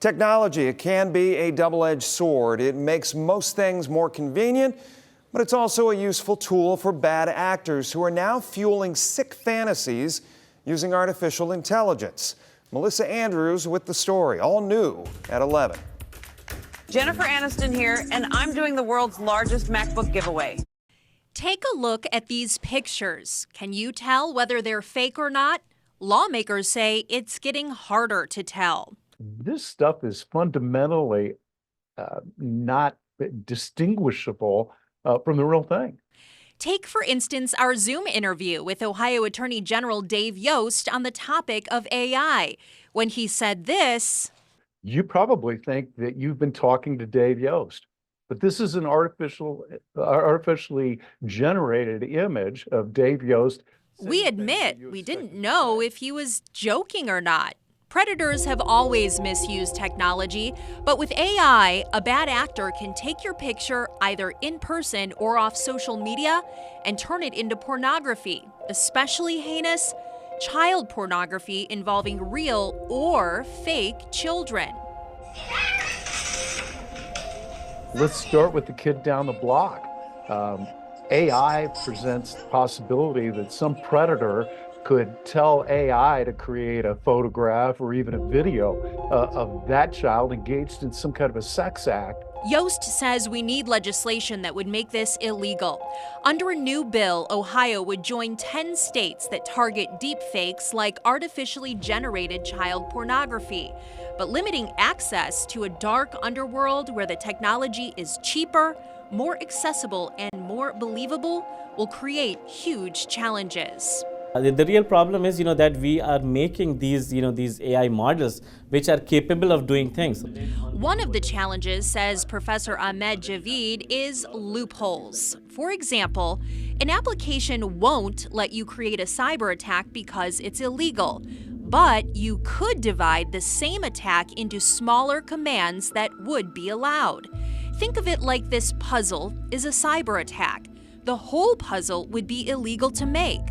Technology, it can be a double-edged sword. It makes most things more convenient, but it's also a useful tool for bad actors who are now fueling sick fantasies using artificial intelligence. Melissa Andrews with the story, all new at 11. Jennifer Aniston here, and I'm doing the world's largest MacBook giveaway. Take a look at these pictures. Can you tell whether they're fake or not? Lawmakers say it's getting harder to tell. This stuff is fundamentally not distinguishable from the real thing. Take, for instance, our Zoom interview with Ohio Attorney General Dave Yost on the topic of AI. When he said this, you probably think that you've been talking to Dave Yost, but this is an artificially generated image of Dave Yost. We admit we didn't know if he was joking or not. Predators have always misused technology, but with AI, a bad actor can take your picture either in person or off social media and turn it into pornography, especially heinous child pornography involving real or fake children. Let's start with the kid down the block. AI presents the possibility that some predator could tell AI to create a photograph or even a video of that child engaged in some kind of a sex act. Yost says we need legislation that would make this illegal. Under a new bill, Ohio would join 10 states that target deepfakes like artificially generated child pornography. But limiting access to a dark underworld where the technology is cheaper, more accessible, and more believable will create huge challenges. The real problem is, that we are making these AI models which are capable of doing things. One of the challenges, says Professor Ahmed Javid, is loopholes. For example, an application won't let you create a cyber attack because it's illegal. But you could divide the same attack into smaller commands that would be allowed. Think of it like this puzzle is a cyber attack. The whole puzzle would be illegal to make.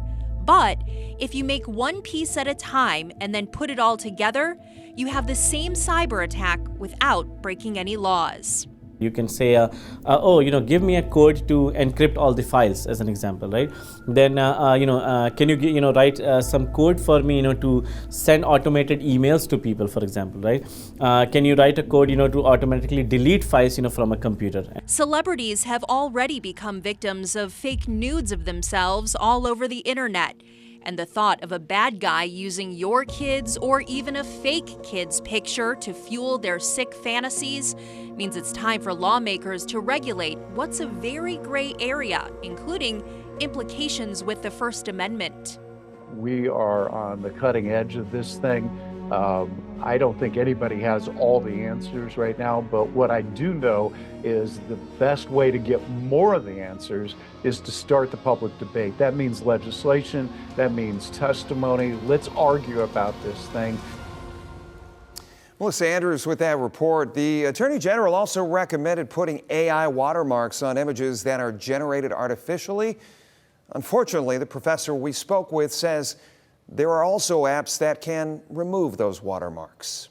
But if you make one piece at a time and then put it all together, you have the same cyber attack without breaking any laws. You can say, give me a code to encrypt all the files, as an example, right? Then, can you write some code for me, to send automated emails to people, for example, right? Can you write a code, to automatically delete files, from a computer? Celebrities have already become victims of fake nudes of themselves all over the internet. And the thought of a bad guy using your kids or even a fake kid's picture to fuel their sick fantasies means it's time for lawmakers to regulate what's a very gray area, including implications with the First Amendment. We are on the cutting edge of this thing. I don't think anybody has all the answers right now, but what I do know is the best way to get more of the answers is to start the public debate. That means legislation, that means testimony. Let's argue about this thing. Melissa Andrews with that report. The Attorney General also recommended putting AI watermarks on images that are generated artificially. Unfortunately, the professor we spoke with says there are also apps that can remove those watermarks.